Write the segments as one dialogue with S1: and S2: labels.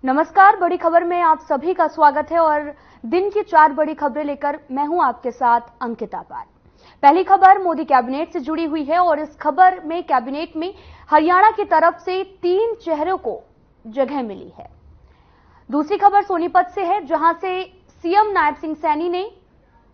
S1: नमस्कार, बड़ी खबर में आप सभी का स्वागत है और दिन की 4 बड़ी खबरें लेकर मैं हूं आपके साथ अंकिता पाल। पहली खबर मोदी कैबिनेट से जुड़ी हुई है और इस खबर में कैबिनेट में हरियाणा की तरफ से 3 चेहरों को जगह मिली है। दूसरी खबर सोनीपत से है, जहां से सीएम नायब सिंह सैनी ने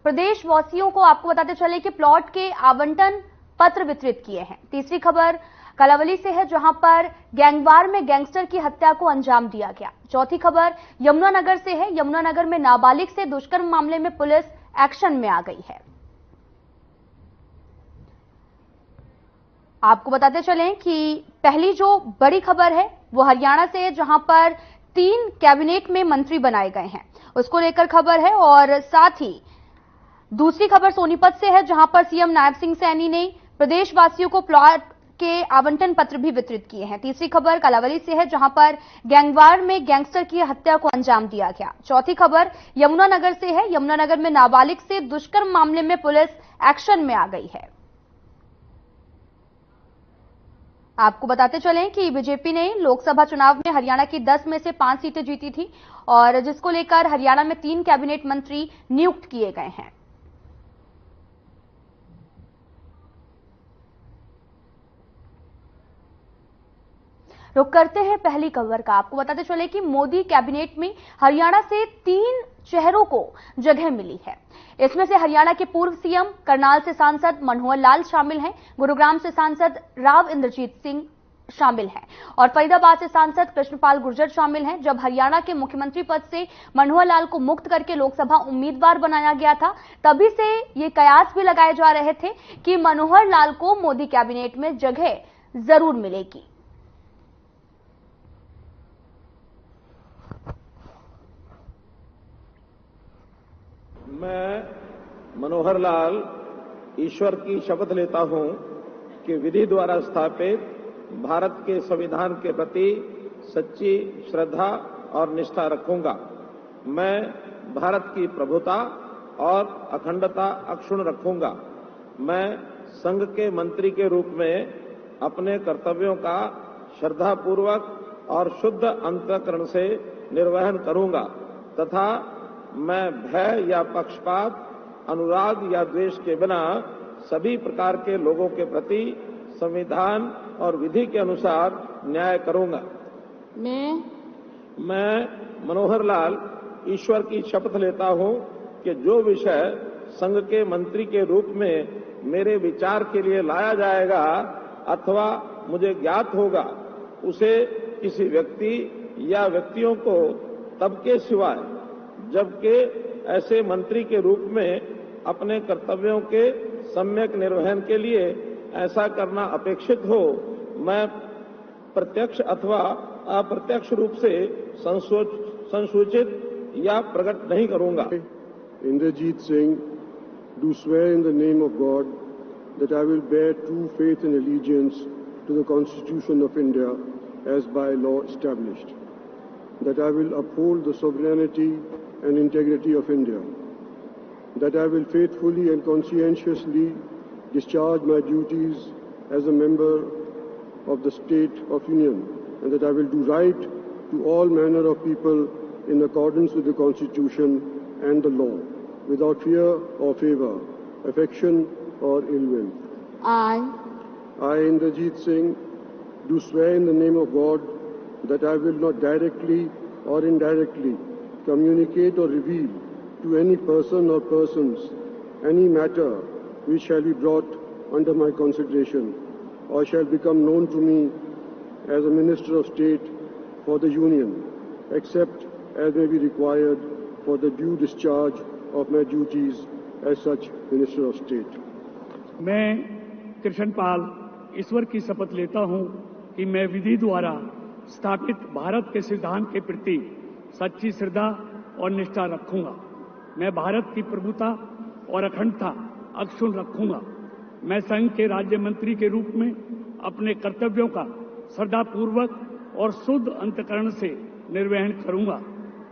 S1: प्रदेशवासियों को आपको बताते चले कि प्लॉट के आवंटन पत्र वितरित किए हैं। तीसरी खबर कालावली से है, जहां पर गैंगवार में गैंगस्टर की हत्या को अंजाम दिया गया। चौथी खबर यमुनानगर से है, यमुनानगर में नाबालिग से दुष्कर्म मामले में पुलिस एक्शन में आ गई है। आपको बताते चलें कि पहली जो बड़ी खबर है वो हरियाणा से है, जहां पर 3 कैबिनेट में मंत्री बनाए गए हैं, उसको लेकर खबर है। और साथ ही दूसरी खबर सोनीपत से है, जहां पर सीएम नायब सिंह सैनी ने प्रदेशवासियों को प्लॉट के आवंटन पत्र भी वितरित किए हैं। तीसरी खबर कालावली से है, जहां पर गैंगवार में गैंगस्टर की हत्या को अंजाम दिया गया। चौथी खबर यमुनानगर से है, यमुनानगर में नाबालिग से दुष्कर्म मामले में पुलिस एक्शन में आ गई है। आपको बताते चलें कि बीजेपी ने लोकसभा चुनाव में हरियाणा की 10 में से 5 सीटें जीती थी और जिसको लेकर हरियाणा में 3 कैबिनेट मंत्री नियुक्त किए गए हैं। रुक करते हैं पहली खबर का। आपको बताते चले कि मोदी कैबिनेट में हरियाणा से 3 चेहरों को जगह मिली है। इसमें से हरियाणा के पूर्व सीएम, करनाल से सांसद मनोहर लाल शामिल हैं, गुरुग्राम से सांसद राव इंद्रजीत सिंह शामिल हैं और फरीदाबाद से सांसद कृष्णपाल गुर्जर शामिल हैं। जब हरियाणा के मुख्यमंत्री पद से मनोहर लाल को मुक्त करके लोकसभा उम्मीदवार बनाया गया था, तभी से ये कयास भी लगाए जा रहे थे कि मनोहर लाल को मोदी कैबिनेट में जगह जरूर मिलेगी।
S2: मैं मनोहर लाल ईश्वर की शपथ लेता हूं कि विधि द्वारा स्थापित भारत के संविधान के प्रति सच्ची श्रद्धा और निष्ठा रखूंगा। मैं भारत की प्रभुता और अखंडता अक्षुण्ण रखूंगा। मैं संघ के मंत्री के रूप में अपने कर्तव्यों का श्रद्धापूर्वक और शुद्ध अंतःकरण से निर्वहन करूंगा तथा मैं भय या पक्षपात, अनुराग या द्वेष के बिना सभी प्रकार के लोगों के प्रति संविधान और विधि के अनुसार न्याय करूंगा। मैं मनोहर लाल ईश्वर की शपथ लेता हूं कि जो विषय संघ के मंत्री के रूप में मेरे विचार के लिए लाया जाएगा अथवा मुझे ज्ञात होगा, उसे किसी व्यक्ति या व्यक्तियों को तब के सिवाय जबकि ऐसे मंत्री के रूप में अपने कर्तव्यों के सम्यक निर्वहन के लिए ऐसा करना अपेक्षित हो, मैं प्रत्यक्ष अथवा अप्रत्यक्ष रूप से संसूचित या प्रकट नहीं करूंगा।
S3: Indrajit Singh, do swear in the name of God that I will bear true faith and allegiance to the Constitution of India as by law established, that I will uphold the sovereignty and integrity of India, that I will faithfully and conscientiously discharge my duties as a member of the State of Union, and that I will do right to all manner of people in accordance with the Constitution and the law, without fear or favour, affection or ill will. I, Indrajit Singh, do swear in the name of God that I will not directly or indirectly communicate or reveal to any person or persons any matter which shall be brought under my consideration or shall become known to me as a Minister of State for the Union, except as may be required for the due discharge of my duties as such Minister of State.
S4: मैं कृष्णपाल ईश्वर की शपथ लेता हूं कि मैं विधि द्वारा स्थापित भारत के संविधान के प्रति सच्ची श्रद्धा और निष्ठा रखूंगा। मैं भारत की प्रभुता और अखंडता अक्षुण्ण रखूंगा। मैं संघ के राज्य मंत्री के रूप में अपने कर्तव्यों का श्रद्धापूर्वक और शुद्ध अंतःकरण से निर्वहन करूंगा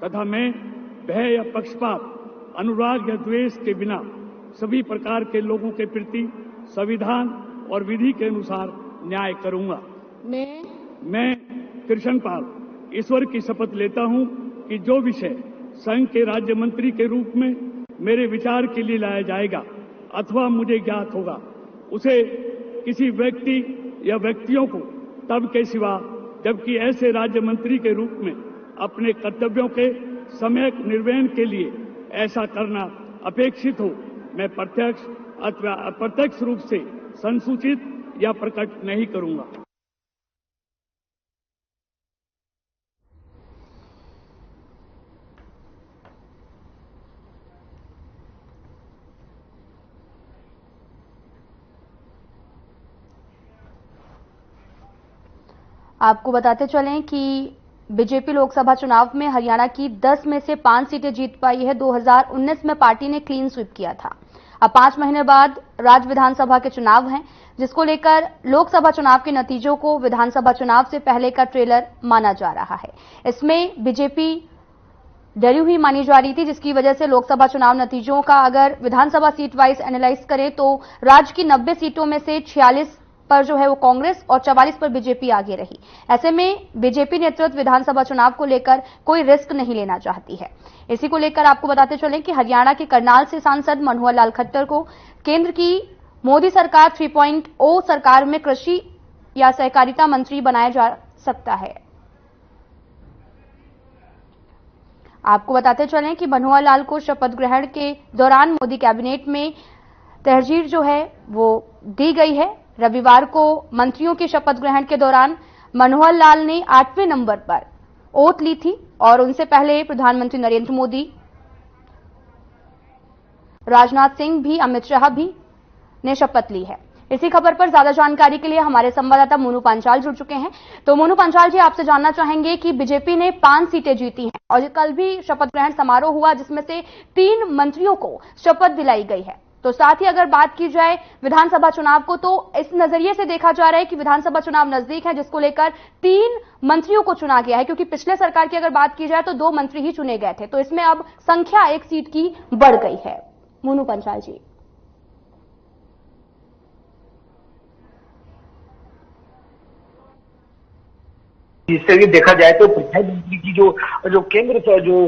S4: तथा मैं भय या पक्षपात, अनुराग या द्वेष के बिना सभी प्रकार के लोगों के प्रति संविधान और विधि के अनुसार न्याय करूंगा। मैं कृष्णपाल ईश्वर की शपथ लेता हूं कि जो विषय संघ के राज्य मंत्री के रूप में मेरे विचार के लिए लाया जाएगा अथवा मुझे ज्ञात होगा, उसे किसी व्यक्ति या व्यक्तियों को तब के सिवा जबकि ऐसे राज्य मंत्री के रूप में अपने कर्तव्यों के सम्यक निर्वहन के लिए ऐसा करना अपेक्षित हो, मैं प्रत्यक्ष अथवा अप्रत्यक्ष रूप से संसूचित या प्रकट नहीं करूंगा।
S1: आपको बताते चलें कि बीजेपी लोकसभा चुनाव में हरियाणा की 10 में से 5 सीटें जीत पाई है। 2019 में पार्टी ने क्लीन स्वीप किया था। अब 5 महीने बाद राज्य विधानसभा के चुनाव हैं, जिसको लेकर लोकसभा चुनाव के नतीजों को विधानसभा चुनाव से पहले का ट्रेलर माना जा रहा है। इसमें बीजेपी डरी हुई मानी जा रही थी, जिसकी वजह से लोकसभा चुनाव नतीजों का अगर विधानसभा सीट वाइज एनालाइज करें तो राज्य की 90 सीटों में से 46 पर जो है वो कांग्रेस और 44 पर बीजेपी आगे रही। ऐसे में बीजेपी नेतृत्व विधानसभा चुनाव को लेकर कोई रिस्क नहीं लेना चाहती है। इसी को लेकर आपको बताते चलें कि हरियाणा के करनाल से सांसद मनोहर लाल खट्टर को केंद्र की मोदी सरकार 3.0 सरकार में कृषि या सहकारिता मंत्री बनाया जा सकता है। आपको बताते चलें कि मनोहर लाल को शपथ ग्रहण के दौरान मोदी कैबिनेट में तरजीह जो है वो दी गई है। रविवार को मंत्रियों के शपथ ग्रहण के दौरान मनोहर लाल ने 8वें नंबर पर ओथ ली थी और उनसे पहले प्रधानमंत्री नरेंद्र मोदी, राजनाथ सिंह भी, अमित शाह भी ने शपथ ली है। इसी खबर पर ज्यादा जानकारी के लिए हमारे संवाददाता मोनू पांचाल जुड़ चुके हैं। तो मोनू पांचाल जी, आपसे जानना चाहेंगे कि बीजेपी ने 5 सीटें जीती हैं और कल भी शपथ ग्रहण समारोह हुआ जिसमें से 3 मंत्रियों को शपथ दिलाई गई है। तो साथ ही अगर बात की जाए विधानसभा चुनाव को, तो इस नजरिए से देखा जा रहा है कि विधानसभा चुनाव नजदीक है, जिसको लेकर 3 मंत्रियों को चुना गया है, क्योंकि पिछले सरकार की अगर बात की जाए तो 2 मंत्री ही चुने गए थे। तो इसमें अब संख्या 1 सीट की बढ़ गई है। मोनू पंचाल जी।
S5: इस तरह देखा जाए तो प्रधानमंत्री की जो केंद्र का जो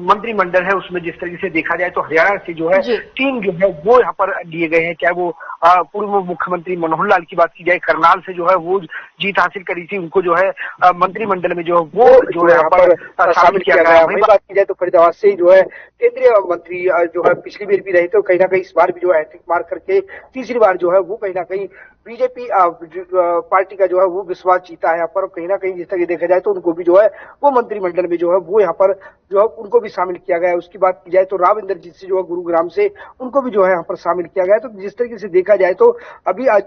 S5: मंत्रिमंडल है उसमें जिस तरीके से देखा जाए तो हरियाणा से जो है 3 जो है वो यहाँ पर लिए गए हैं। चाहे वो पूर्व मुख्यमंत्री मनोहर लाल की बात की जाए, करनाल से जो है वो जीत हासिल करी थी, उनको जो है मंत्रिमंडल में जो है वो जो है यहाँ पर शामिल किया गया है। वही बात की जाए तो फरीदाबाद से जो है केंद्रीय मंत्री जो है पिछली बार भी रहे थे, कहीं ना कहीं इस बार भी जो है हैट्रिक मार करके तीसरी बार जो है वो कहीं ना कहीं बीजेपी पार्टी का जो है वो विश्वास जीता है यहाँ पर। कहीं ना कहीं जिस तरह देखा जाए तो उनको भी जो है वो मंत्रिमंडल में जो है वो यहाँ पर जो है उनको भी शामिल किया गया है। उसकी बात की जाए तो राव इंद्रजीत से जो है गुरुग्राम से उनको भी जो है यहाँ पर शामिल किया गया है। तो जिस तरीके से देखा जाए तो अभी आज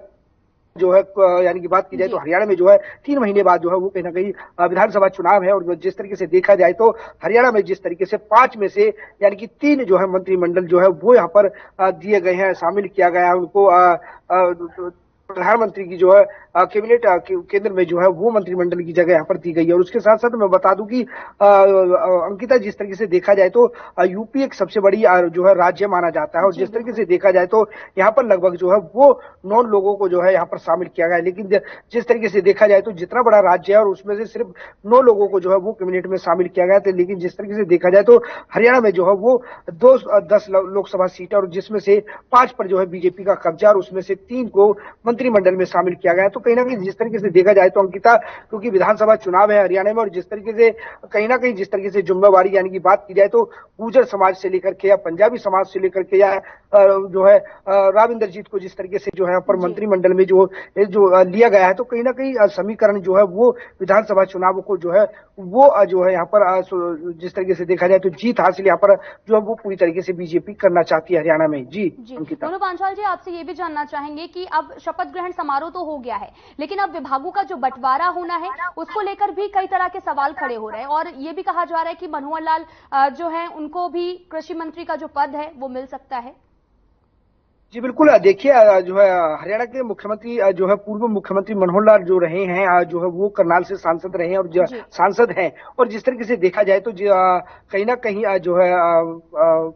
S5: जो है यानी कि बात की जाए तो हरियाणा में जो है 3 महीने बाद जो है वो कहीं ना कहीं विधानसभा चुनाव है। और जिस तरीके से देखा जाए तो हरियाणा में जिस तरीके से 5 में से यानी कि 3 जो है मंत्रिमंडल जो है वो यहाँ पर दिए गए हैं, शामिल किया गया है उनको। प्रधानमंत्री की जो है कैबिनेट केंद्र में जो है वो मंत्रिमंडल की जगह यहाँ पर दी गई है। और उसके साथ साथ मैं बता दूं कि अंकिता, जिस तरीके से देखा जाए तो यूपी एक सबसे बड़ी जो है राज्य माना जाता है और जिस तरीके से देखा जाए तो यहाँ पर लगभग जो है वो 9 लोगों को जो है यहाँ पर शामिल किया गया है। लेकिन जिस तरीके से देखा जाए तो जितना बड़ा राज्य है और उसमें से सिर्फ 9 लोगों को जो है वो कैबिनेट में शामिल किया गया था। लेकिन जिस तरीके से देखा जाए तो हरियाणा में जो है वो 10 लोकसभा सीट और जिसमें से 5 पर जो है बीजेपी का कब्जा और उसमें से 3 को मंत्रिमंडल में शामिल किया गया है। तो कहीं ना कहीं जिस तरीके से देखा जाए तो अंकिता, क्योंकि विधानसभा चुनाव है हरियाणा में और जिस तरीके से कहीं ना कहीं जिस तरीके से जिम्मेवारी यानी कि बात की जाए तो गुर्जर समाज से लेकर के या पंजाबी समाज से लेकर के या जो है राव इंद्रजीत को जिस तरीके से जो है यहाँ पर मंत्रिमंडल में जो लिया गया है, तो कहीं ना कहीं समीकरण जो है वो विधानसभा चुनाव को जो है यहाँ पर जिस तरीके से देखा जाए तो जीत हासिल यहाँ पर जो है वो पूरी तरीके से बीजेपी करना चाहती है हरियाणा में। जी अंकिता।
S1: मनोहर पांचाल जी, आपसे ये भी जानना चाहेंगे कि अब शपथ ग्रहण समारोह तो हो गया है, लेकिन अब विभागों का जो बंटवारा होना है उसको लेकर भी कई तरह के सवाल खड़े हो रहे हैं और ये भी कहा जा रहा है कि मनोहर लाल जो है उनको भी कृषि मंत्री का जो पद है वो मिल सकता है।
S5: जी बिल्कुल, देखिए जो है हरियाणा के मुख्यमंत्री जो है पूर्व मुख्यमंत्री मनोहर लाल जो रहे हैं, जो है वो करनाल से सांसद रहे हैं और सांसद हैं। और जिस तरीके से देखा जाए तो कहीं ना कहीं जो है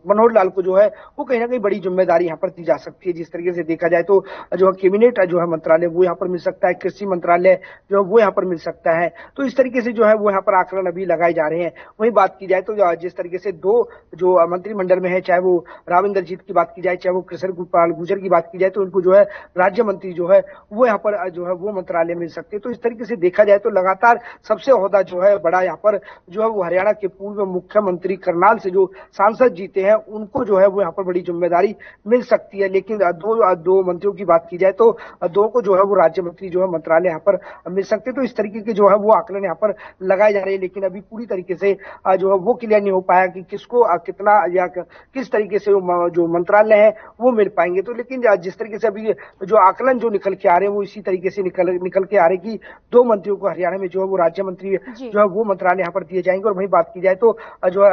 S5: मनोहर लाल को जो है वो कहीं ना कहीं बड़ी जिम्मेदारी यहाँ पर दी जा सकती है। जिस तरीके से देखा जाए तो जो है कैबिनेट जो है मंत्रालय वो यहाँ पर मिल सकता है, कृषि मंत्रालय जो है वो यहाँ पर मिल सकता है। तो इस तरीके से जो है वो यहाँ पर आकलन अभी लगाए जा रहे हैं। वहीं बात की जाए तो जिस तरीके से दो जो मंत्रिमंडल में है, चाहे वो राव इंद्रजीत की बात की जाए, चाहे वो कृष्ण गुर्जर की बात की जाए, तो उनको जो है राज्य मंत्री जो है वो यहाँ पर जो है वो मंत्रालय मिल सकते हैं। तो इस तरीके से देखा जाए तो लगातार सबसे ओहदा जो है बड़ा यहाँ पर जो है वो हरियाणा के पूर्व मुख्यमंत्री करनाल से जो सांसद जीते हैं उनको जो है वो यहाँ पर बड़ी जिम्मेदारी मिल सकती है। लेकिन दो मंत्रियों की बात की जाए तो दो को जो है वो राज्य मंत्री जो है मंत्रालय यहाँ पर मिल सकते हैं। तो इस तरीके के जो है वो आकलन यहाँ पर लगाए जा रहे हैं। लेकिन अभी पूरी तरीके से जो है वो क्लियर नहीं हो पाया कि किसको कितना या किस तरीके से जो मंत्रालय है वो मिल पाएंगे। तो लेकिन जिस तरीके से अभी जो आकलन जो निकल के आ रहे हैं वो इसी तरीके से निकल के आ रहे हैं कि दो मंत्रियों को हरियाणा में जो है वो राज्य मंत्री जो है वो मंत्रालय यहाँ पर दिए जाएंगे। और वहीं बात की जाए तो जो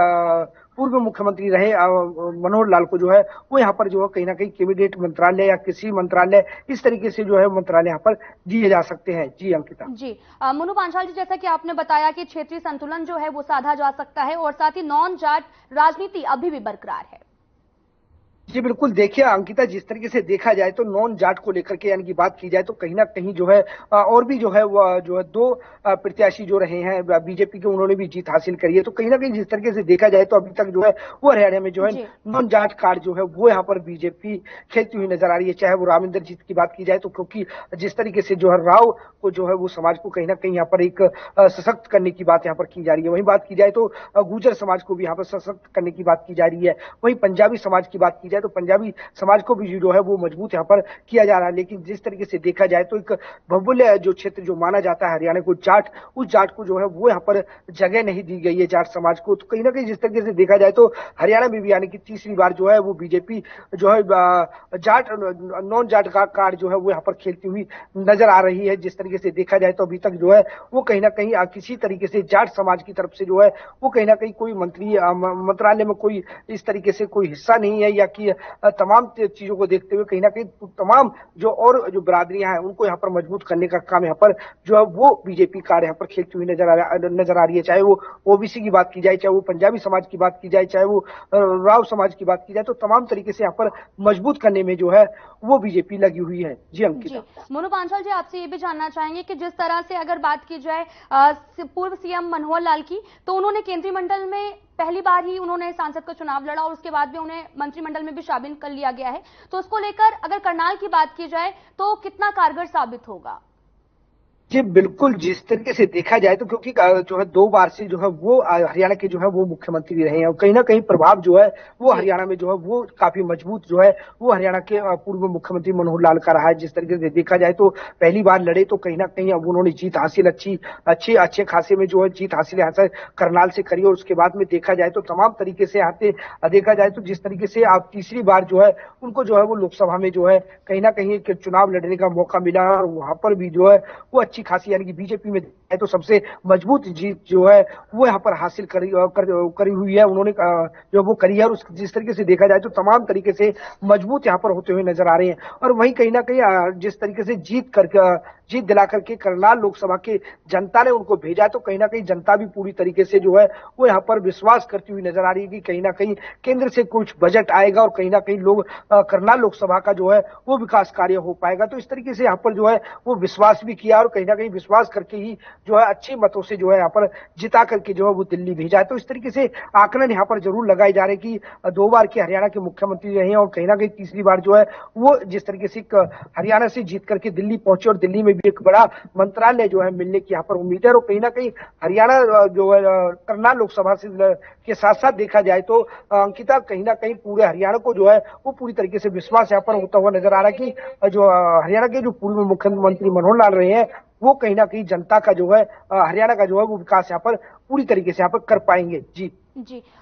S5: पूर्व मुख्यमंत्री रहे मनोहर लाल को जो है वो यहाँ पर जो है कहीं ना कहीं कैबिनेट मंत्रालय या कृषि मंत्रालय इस तरीके से जो है मंत्रालय यहाँ पर दिए जा सकते हैं। जी अंकिता।
S1: जी मोनू पांचाल जी, जैसा कि आपने बताया कि क्षेत्रीय संतुलन जो है वो साधा जा सकता है और साथ ही नॉन जाट राजनीति अभी भी बरकरार है।
S5: जी बिल्कुल, देखिए अंकिता, जिस तरीके से देखा जाए तो नॉन जाट को लेकर के यानी कि बात की जाए तो कहीं ना कहीं जो है और भी जो है दो प्रत्याशी जो रहे हैं बीजेपी के, उन्होंने भी जीत हासिल करी है। तो कहीं ना कहीं जिस तरीके से देखा जाए तो अभी तक जो है वो हरियाणा में जो है नॉन जाट कार्ड जो है वो यहाँ पर बीजेपी खेलती हुई नजर आ रही है। चाहे वो राव इंद्रजीत की बात की जाए तो क्योंकि जिस तरीके से जो है राव को जो है वो समाज को कहीं ना कहीं यहाँ पर एक सशक्त करने की बात यहाँ पर की जा रही है। वहीं बात की जाए तो गुर्जर समाज को भी यहाँ पर सशक्त करने की बात की जा रही है। वहीं पंजाबी समाज की बात की जाए तो पंजाबी समाज को भी जो है वो मजबूत यहाँ पर किया जा रहा है। लेकिन जिस तरीके से देखा जाए तो एक बहुल्य जो क्षेत्र जो माना जाता है हरियाणा को जाट, उस जाट को जो है वो यहाँ पर जगह नहीं दी गई है जाट समाज को। तो कहीं ना कहीं जिस तरीके से देखा जाए तो हरियाणा में भी यानी कि तीसरी बार जो है वो बीजेपी जो है जाट नॉन जाट का कार्ड जो है वो यहाँ पर खेलती हुई नजर आ रही है। जिस तरीके से देखा जाए तो अभी तक जो है वो कहीं ना कहीं किसी तरीके से जाट समाज की तरफ से जो है वो कहीं ना कहीं कोई मंत्रालय में कोई इस तरीके से कोई हिस्सा नहीं है, या कि तमाम चीजों को देखते हुए कहीं ना कहीं तमाम जो बिरादरियां हैं उनको यहाँ पर मजबूत करने का काम यहाँ पर जो है वो बीजेपी कार्ड यहाँ पर खेलती हुई नजर आ रही है। चाहे वो ओबीसी की बात की जाए, चाहे वो पंजाबी समाज की बात की जाए, चाहे वो राव समाज की बात की जाए, तो तमाम तरीके से यहाँ पर मजबूत करने में जो है वो बीजेपी लगी हुई है। जी अंकिता।
S1: मोनू पांचाल जी, आपसे ये भी जानना चाहेंगे कि जिस तरह से अगर बात की जाए पूर्व सीएम मनोहर लाल की, तो उन्होंने केंद्रीय मंडल में पहली बार ही उन्होंने सांसद का चुनाव लड़ा और उसके बाद भी उन्हें मंत्रिमंडल में भी शामिल कर लिया गया है। तो उसको लेकर अगर करनाल की बात की जाए तो कितना कारगर साबित होगा?
S5: जी बिल्कुल, जिस तरीके से देखा जाए तो क्योंकि जो है दो बार से जो है वो हरियाणा के जो है वो मुख्यमंत्री रहे हैं और कहीं ना कहीं प्रभाव जो है वो हरियाणा में जो है वो काफी मजबूत जो है वो हरियाणा के पूर्व मुख्यमंत्री मनोहर लाल का रहा है। जिस तरीके से देखा जाए तो पहली बार लड़े तो कहीं ना कहीं अब उन्होंने जीत हासिल अच्छे खासे में जो है जीत हासिल यहाँ से करनाल से करी। और उसके बाद में देखा जाए तो तमाम तरीके से यहाँ पे देखा जाए तो जिस तरीके से आप तीसरी बार जो है उनको जो है वो लोकसभा में जो है कहीं ना कहीं चुनाव लड़ने का मौका मिला और वहां पर भी जो है वो अच्छी खासी यानी कि बीजेपी में है तो सबसे मजबूत जीत जो है वो यहाँ पर हासिल करी हुई है उन्होंने जो वो करी है। और जिस तरीके से देखा जाए तो तमाम तरीके से मजबूत यहाँ पर होते हुए नजर आ रहे हैं। और वहीं कहीं ना कहीं जिस तरीके से जीत दिला करके करनाल लोकसभा के जनता ने उनको भेजा, तो कहीं ना कहीं जनता भी पूरी तरीके से जो है वो यहाँ पर विश्वास करती हुई नजर आ रही है कि कहीं ना कहीं केंद्र से कुछ बजट आएगा और कहीं ना कहीं लोग करनाल लोकसभा का जो है वो विकास कार्य हो पाएगा। तो इस तरीके से यहाँ पर जो है वो विश्वास भी किया और कहीं ना कहीं विश्वास करके ही जो है अच्छे मतों से जो है यहाँ पर जिता करके जो है वो दिल्ली भेजा है। तो इस तरीके से आकलन यहाँ पर जरूर लगाए जा रहे हैं कि 2 बार के हरियाणा के मुख्यमंत्री रहे हैं और कहीं ना कहीं तीसरी बार जो है वो जिस तरीके से हरियाणा से जीत करके दिल्ली पहुंचे और दिल्ली में भी एक बड़ा मंत्रालय जो है मिलने की यहाँ पर उम्मीद है। और कहीं ना कहीं हरियाणा जो है करनाल लोकसभा से के साथ साथ देखा जाए तो अंकिता कहीं ना कहीं पूरे हरियाणा को जो है वो पूरी तरीके से विश्वास यहाँ पर होता हुआ नजर आ रहा है कि जो हरियाणा के जो पूर्व मुख्यमंत्री मनोहर लाल रहे हैं वो कहीं ना कहीं जनता का जो है हरियाणा का जो है वो विकास यहाँ पर पूरी तरीके से यहाँ पर कर पाएंगे। जी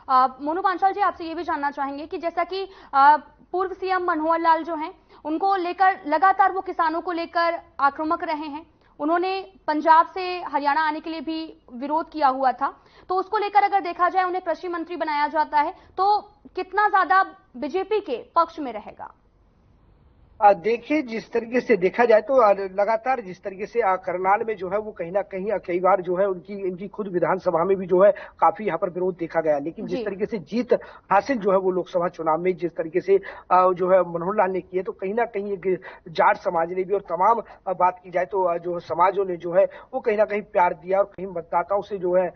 S1: मोनू पांचाल जी, आपसे ये भी जानना चाहेंगे कि जैसा कि पूर्व सीएम मनोहर लाल जो हैं उनको लेकर लगातार वो किसानों को लेकर आक्रामक रहे हैं। उन्होंने पंजाब से हरियाणा आने के लिए भी विरोध किया हुआ था, तो उसको लेकर अगर देखा जाए उन्हें कृषि मंत्री बनाया जाता है तो कितना ज्यादा बीजेपी के पक्ष में रहेगा?
S5: देखिए, जिस तरीके से देखा जाए तो लगातार जिस तरीके से करनाल में जो है वो कहीं ना कहीं कई बार जो है इनकी खुद विधानसभा में भी जो है काफी यहाँ पर विरोध देखा गया। लेकिन जिस तरीके से जीत हासिल जो है वो लोकसभा चुनाव में जिस तरीके से जो है मनोहर लाल ने की है, तो कहीं ना कहीं एक जाट समाज ने भी, और तमाम बात की जाए तो जो समाजों ने जो है वो कहीं ना कहीं प्यार दिया, और कहीं मतदाताओं से जो है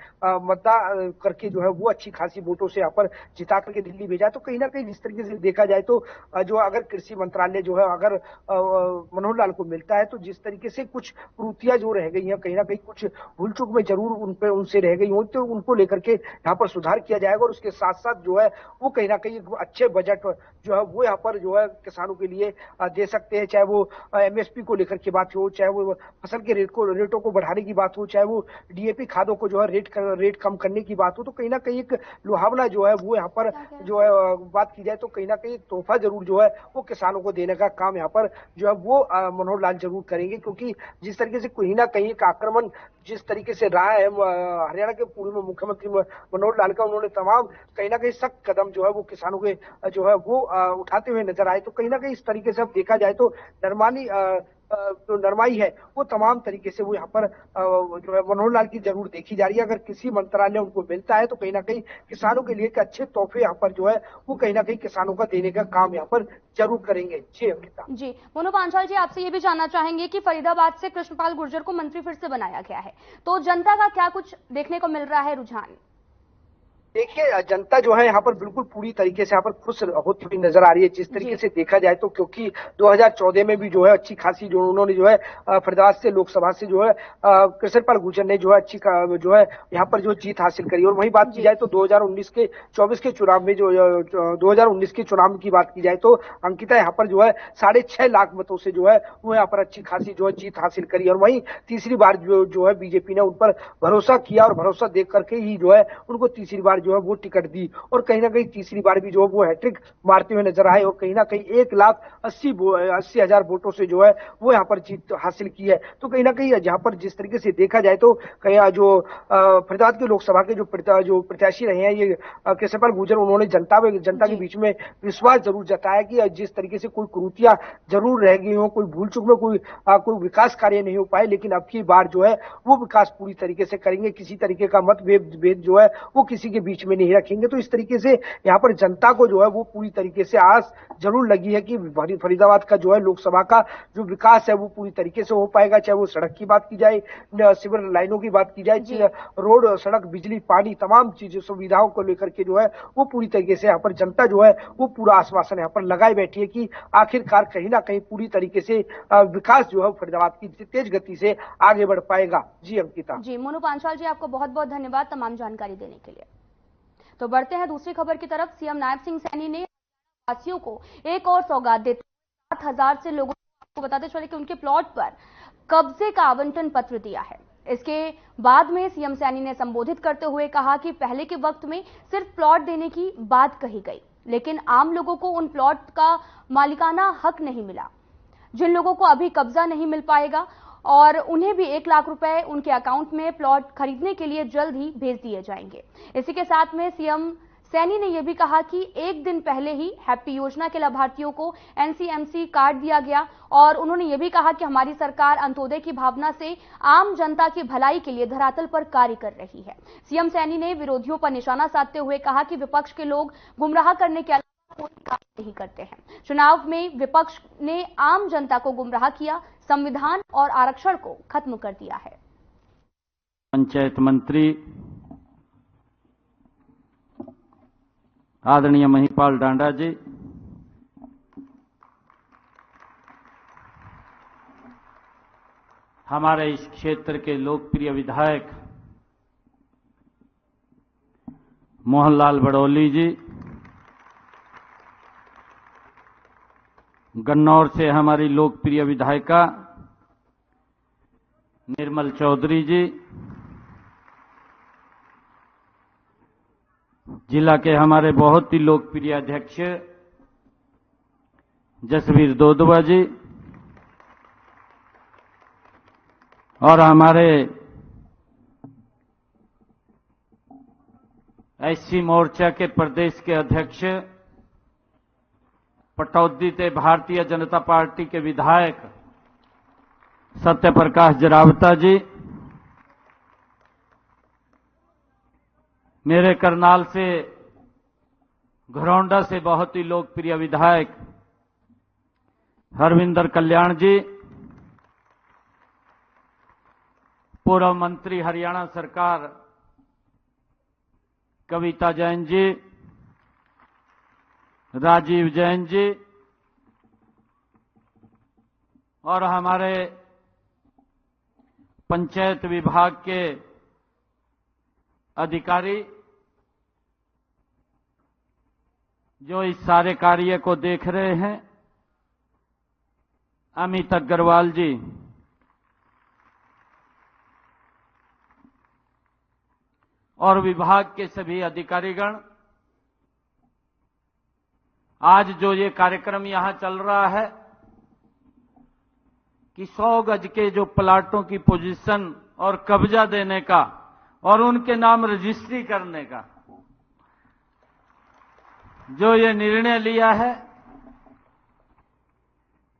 S5: मतदान करके जो है वो अच्छी खासी वोटों से यहाँ पर जिता करके दिल्ली भेजा। तो कहीं ना कहीं जिस तरीके से देखा जाए तो जो अगर कृषि मंत्रालय जो है अगर मनोहर लाल को मिलता है, तो जिस तरीके से कुछ त्रुटियां जो रह गई हैं, कहीं ना कहीं कुछ भूल चूक में जरूर उनसे रह गई हो, तो उनको लेकर के यहाँ पर सुधार किया जाएगा। और उसके साथ साथ जो है वो कहीं ना कहीं अच्छे बजट जो है वो यहाँ पर जो है किसानों के लिए दे सकते हैं, चाहे वो एमएसपी को लेकर के बात हो, चाहे वो फसल के रेटों को बढ़ाने की बात हो, चाहे वो डीएपी खादों को जो है रेट कम करने की बात हो। तो कहीं ना कहीं एक लुभावना जो है वो यहाँ पर जो है बात की जाए तो कहीं ना कहीं तोहफा जरूर जो है वो किसानों को देने का काम यहाँ पर जो है वो मनोहर लाल जरूर करेंगे। क्योंकि जिस तरीके से कहीं ना कहीं एक आक्रमण जिस तरीके से रहा है हरियाणा के पूर्व मुख्यमंत्री मनोहर लाल का, उन्होंने तमाम कहीं ना कहीं सख्त कदम जो है वो किसानों के जो है वो उठाते हुए नजर आए। तो कहीं ना कहीं इस तरीके से अब देखा जाए तो जो नरमाई है वो तमाम तरीके से वो यहाँ पर जो है मनोहर लाल की जरूर देखी जा रही है। अगर किसी मंत्रालय उनको मिलता है तो कहीं ना कहीं किसानों के लिए एक अच्छे तोहफे यहाँ पर जो है वो कहीं ना कहीं किसानों का देने का काम यहाँ पर जरूर करेंगे। जी अंकिता।
S1: जी मोनू पांचाल जी, आपसे ये भी जानना चाहेंगे कि फरीदाबाद से कृष्णपाल गुर्जर को मंत्री फिर से बनाया गया है, तो जनता का क्या कुछ देखने को मिल रहा है रुझान?
S5: देखिए, जनता जो है यहाँ पर बिल्कुल पूरी तरीके से यहाँ पर खुश होती हुई नजर आ रही है। जिस तरीके से देखा जाए तो क्योंकि 2014 में भी जो है अच्छी खासी जो उन्होंने जो है फरीदाबाद से लोकसभा से जो है कृष्णपाल गुर्जर ने जो है अच्छी जो है यहाँ पर जो जीत हासिल करी। और वहीं बात की जाए तो 2019 के 24 के चुनाव में जो 2019 के चुनाव की बात की जाए तो अंकिता यहाँ पर जो है 6.5 लाख मतों से जो है वो यहाँ पर अच्छी खासी जो है जीत हासिल करी। और वहीं तीसरी बार जो है बीजेपी ने उन पर भरोसा किया और भरोसा देख करके ही जो है उनको तीसरी बार जो है वो टिकट दी, और कहीं ना कहीं तीसरी बार भी जो है वो हैट्रिक मारते हुए नजर आए। और कहीं ना कहीं 1,80,000 वोटों से जो है वो यहाँ पर जीत हासिल की है। तो कहीं ना कहीं यहाँ पर जिस तरीके से देखा जाए तो कहीं जो फरीदाबाद के लोकसभा के जो प्रत्याशी रहे हैं ये कृष्णपाल गुर्जर, उन्होंने जनता के बीच में विश्वास जरूर जताया कि जिस तरीके से कोई कुरीतियां जरूर रह गई हो, कोई भूल चूक में कोई विकास कार्य नहीं हो पाए, लेकिन अब की बार जो है वो विकास पूरी तरीके से करेंगे। किसी तरीके का मतभेद जो है वो किसी के बीच में नहीं रखेंगे। तो इस तरीके से यहाँ पर जनता को जो है वो पूरी तरीके से आस जरूर लगी है कि फरीदाबाद का जो है लोकसभा का जो विकास है वो पूरी तरीके से हो पाएगा, चाहे वो सड़क की बात की जाए, सीवर लाइनों की बात की जाए, रोड, सड़क, बिजली, पानी, तमाम चीजें सुविधाओं को लेकर के जो है वो पूरी तरीके से यहाँ पर जनता जो है वो पूरा आश्वासन यहाँ पर लगाए बैठी है कि आखिरकार कहीं ना कहीं पूरी तरीके से विकास जो है फरीदाबाद की तेज गति से आगे बढ़ पाएगा। जी अंकिता।
S1: जी मोनू पांचाल जी, आपको बहुत बहुत धन्यवाद तमाम जानकारी देने के लिए। तो बढ़ते हैं दूसरी खबर की तरफ। सीएम नायब सिंह सैनी ने वासियों को एक और सौगात देते 7,000 से लोगों को बताते चले कि उनके प्लॉट पर कब्जे का आवंटन पत्र दिया है। इसके बाद में सीएम सैनी ने संबोधित करते हुए कहा कि पहले के वक्त में सिर्फ प्लॉट देने की बात कही गई, लेकिन आम लोगों को उन प्लॉट का मालिकाना हक नहीं मिला। जिन लोगों को अभी कब्जा नहीं मिल पाएगा और उन्हें भी 1 लाख रुपए उनके अकाउंट में प्लॉट खरीदने के लिए जल्द ही भेज दिए जाएंगे। इसी के साथ में सीएम सैनी ने यह भी कहा कि एक दिन पहले ही हैप्पी योजना के लाभार्थियों को एनसीएमसी कार्ड दिया गया, और उन्होंने यह भी कहा कि हमारी सरकार अंत्योदय की भावना से आम जनता की भलाई के लिए धरातल पर कार्य कर रही है। सीएम सैनी ने विरोधियों पर निशाना साधते हुए कहा कि विपक्ष के लोग गुमराह करने के कोई काम नहीं करते हैं। चुनाव में विपक्ष ने आम जनता को गुमराह किया, संविधान और आरक्षण को खत्म कर दिया है।
S6: पंचायत मंत्री आदरणीय महिपाल डांडा जी, हमारे इस क्षेत्र के लोकप्रिय विधायक मोहनलाल बड़ौली जी, गन्नौर से हमारी लोकप्रिय विधायिका निर्मल चौधरी जी, जिला के हमारे बहुत ही लोकप्रिय अध्यक्ष जसवीर दोदवा जी, और हमारे एससी मोर्चा के प्रदेश के अध्यक्ष पटौदी ते भारतीय जनता पार्टी के विधायक सत्यप्रकाश जरावता जी, मेरे करनाल से घरौंडा से बहुत ही लोकप्रिय विधायक हरविंदर कल्याण जी, पूर्व मंत्री हरियाणा सरकार कविता जैन जी, राजीव जैन जी और हमारे पंचायत विभाग के अधिकारी जो इस सारे कार्य को देख रहे हैं, अमित अग्रवाल जी, और विभाग के सभी अधिकारीगण, आज जो ये कार्यक्रम यहां चल रहा है कि 100 गज के जो प्लाटों की पोजीशन और कब्जा देने का और उनके नाम रजिस्ट्री करने का जो ये निर्णय लिया है,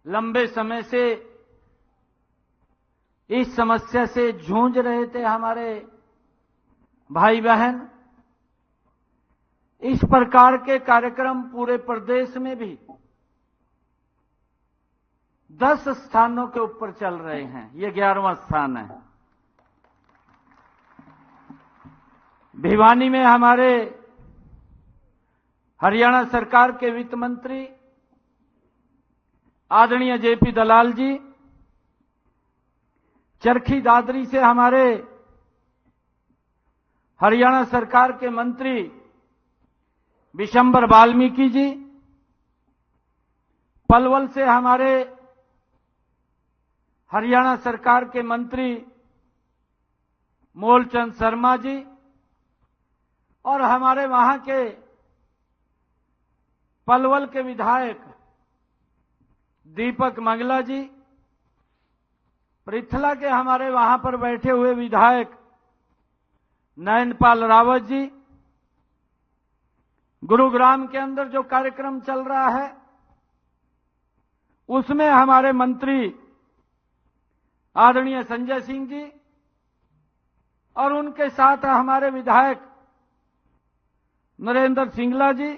S6: लंबे समय से इस समस्या से जूझ रहे थे हमारे भाई बहन। इस प्रकार के कार्यक्रम पूरे प्रदेश में भी 10 स्थानों के ऊपर चल रहे हैं, ये 11वां स्थान है। भिवानी में हमारे हरियाणा सरकार के वित्त मंत्री आदरणीय जेपी दलाल जी, चरखी दादरी से हमारे हरियाणा सरकार के मंत्री विशंबर वाल्मीकि जी, पलवल से हमारे हरियाणा सरकार के मंत्री मोलचंद शर्मा जी और हमारे वहां के पलवल के विधायक दीपक मंगला जी, पृथला के हमारे वहां पर बैठे हुए विधायक नयनपाल रावत जी, गुरुग्राम के अंदर जो कार्यक्रम चल रहा है उसमें हमारे मंत्री आदरणीय संजय सिंह जी और उनके साथ हमारे विधायक नरेंद्र सिंगला जी,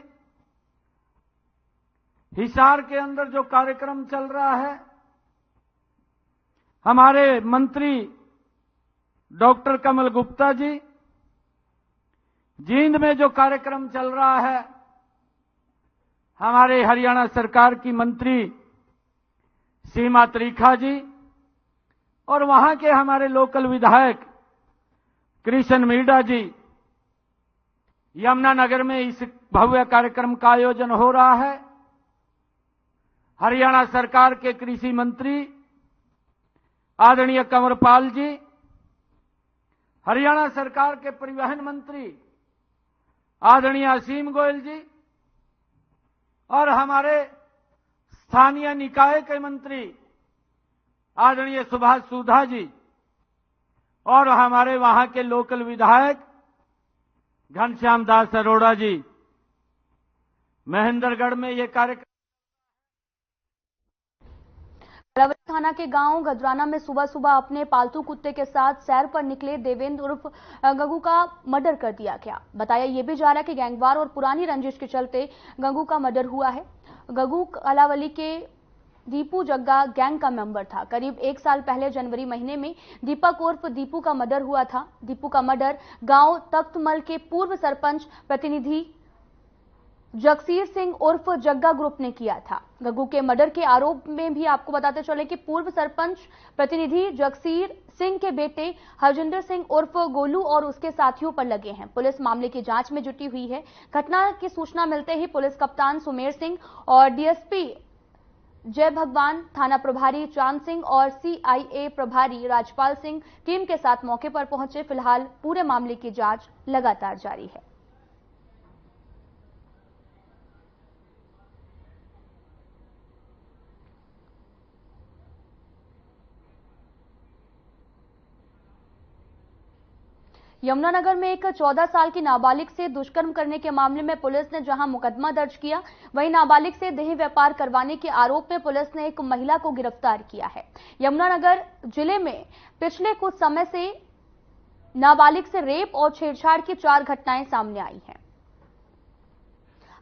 S6: हिसार के अंदर जो कार्यक्रम चल रहा है हमारे मंत्री डॉक्टर कमल गुप्ता जी, जींद में जो कार्यक्रम चल रहा है हमारे हरियाणा सरकार की मंत्री सीमा त्रिखा जी और वहां के हमारे लोकल विधायक कृष्ण मीडा जी। यमुनानगर में इस भव्य कार्यक्रम का आयोजन हो रहा है। हरियाणा सरकार के कृषि मंत्री आदरणीय कंवरपाल जी, हरियाणा सरकार के परिवहन मंत्री आदरणीय असीम गोयल जी और हमारे स्थानीय निकाय के मंत्री आदरणीय सुभाष सुधा जी और हमारे वहां के लोकल विधायक घनश्याम दास अरोड़ा जी। महेंद्रगढ़ में ये कार्यक्रम
S1: कलावती थाना के गांव गजराना में सुबह सुबह अपने पालतू कुत्ते के साथ सैर पर निकले देवेंद्र उर्फ गंगू का मर्डर कर दिया गया। बताया यह भी जा रहा है कि गैंगवार और पुरानी रंजिश के चलते गंगू का मर्डर हुआ है। गंगू कलावली के दीपू जग्गा गैंग का मेंबर था। करीब 1 साल पहले जनवरी महीने में दीपक उर्फ दीपू का मर्डर हुआ था। दीपू का मर्डर गांव तख्तमल के पूर्व सरपंच प्रतिनिधि जगसीर सिंह उर्फ जग्गा ग्रुप ने किया था। गंगू के मर्डर के आरोप में भी आपको बताते चले कि पूर्व सरपंच प्रतिनिधि जगसीर सिंह के बेटे हरजिंदर सिंह उर्फ गोलू और उसके साथियों पर लगे हैं। पुलिस मामले की जांच में जुटी हुई है। घटना की सूचना मिलते ही पुलिस कप्तान सुमेर सिंह और डीएसपी जय भगवान, थाना प्रभारी चांद सिंह और सीआईए प्रभारी राजपाल सिंह टीम के साथ मौके पर पहुंचे। फिलहाल पूरे मामले की जांच लगातार जारी है। यमुनानगर में एक 14 साल की नाबालिग से दुष्कर्म करने के मामले में पुलिस ने जहां मुकदमा दर्ज किया, वहीं नाबालिग से देह व्यापार करवाने के आरोप में पुलिस ने एक महिला को गिरफ्तार किया है। यमुनानगर जिले में पिछले कुछ समय से नाबालिग से रेप और छेड़छाड़ की 4 घटनाएं सामने आई हैं।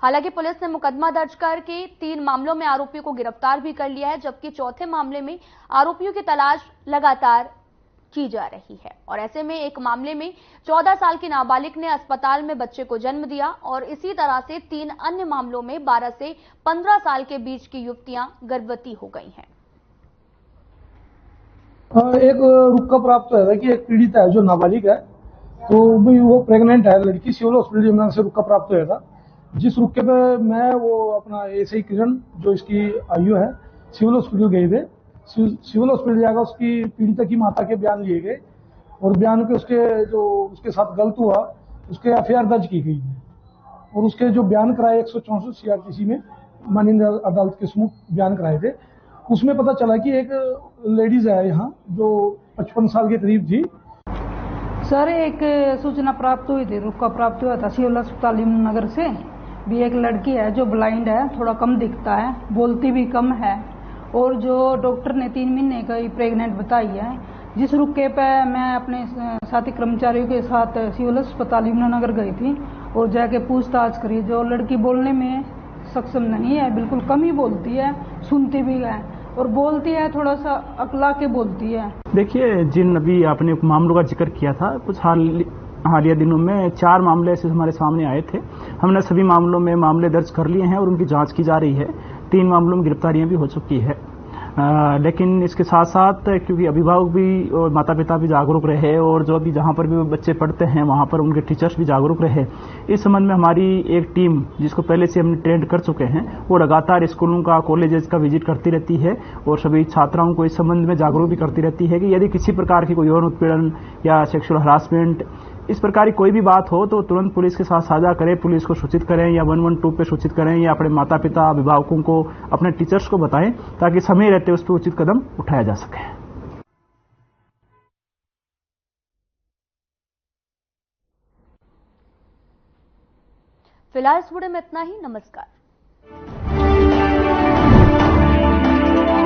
S1: हालांकि पुलिस ने मुकदमा दर्ज करके 3 मामलों में आरोपियों को गिरफ्तार भी कर लिया है, जबकि चौथे मामले में आरोपियों की तलाश लगातार की जा रही है। और ऐसे में एक मामले में 14 साल की नाबालिग ने अस्पताल में बच्चे को जन्म दिया और इसी तरह से 3 अन्य मामलों में 12 से 15 साल के बीच की युवतियां गर्भवती हो गई हैं।
S7: एक रुक्का प्राप्त है कि एक पीड़िता है जो नाबालिग है, तो वो प्रेग्नेंट है लड़की। सिविल हॉस्पिटल यमुना से रुक्का प्राप्त हुआ था, जिस रुक्के पे मैं वो अपना एसआई किरण जो इसकी आयु है सिविल हॉस्पिटल गए थे। सिविल हॉस्पिटल जाकर उसकी पीड़िता की माता के बयान लिए गए और बयान पे उसके साथ गलत हुआ उसके एफआईआर दर्ज की गई है और उसके जो बयान कराए 164 सीआरपीसी में माननीय अदालत के सम्मुख बयान कराए थे, उसमें पता चला कि एक लेडीज है यहाँ जो 55 साल के करीब थी।
S8: सर, एक सूचना प्राप्त हुई थी, रुका प्राप्त हुआ था सिविल अस्पताल यमुनानगर से भी। एक लड़की है जो ब्लाइंड है, थोड़ा कम दिखता है, बोलती भी कम है और जो डॉक्टर ने 3 महीने का ही प्रेग्नेंट बताई है। जिस रुके पे मैं अपने साथी कर्मचारियों के साथ सिविल अस्पताल यमुनानगर गई थी और जाके पूछताछ करी। जो लड़की बोलने में सक्षम नहीं है, बिल्कुल कम ही बोलती है, सुनती भी है और बोलती है थोड़ा सा अकला के बोलती है।
S9: देखिए, जिन अभी आपने मामलों का जिक्र किया था, कुछ हालिया दिनों में 4 मामले ऐसे हमारे सामने आए थे। हमने सभी मामलों में मामले दर्ज कर लिए हैं और उनकी जांच की जा रही है। 3 मामलों में गिरफ्तारियां भी हो चुकी है। लेकिन इसके साथ साथ क्योंकि अभिभावक भी और माता पिता भी जागरूक रहे और जो भी जहां पर भी बच्चे पढ़ते हैं वहां पर उनके टीचर्स भी जागरूक रहे, इस संबंध में हमारी एक टीम जिसको पहले से हमने ट्रेंड कर चुके हैं वो लगातार स्कूलों का कॉलेजेस का विजिट करती रहती है और सभी छात्राओं को इस संबंध में जागरूक भी करती रहती है कि यदि किसी प्रकार की कोई यौन उत्पीड़न या सेक्सुअल हरासमेंट इस प्रकार की कोई भी बात हो तो तुरंत पुलिस के साथ साझा करें, पुलिस को सूचित करें या 112 पे सूचित करें या अपने माता पिता अभिभावकों को अपने टीचर्स को बताएं ताकि समय रहते उस पर उचित कदम उठाया जा सके।
S1: फिलहाल इस वीडियो में इतना ही। नमस्कार।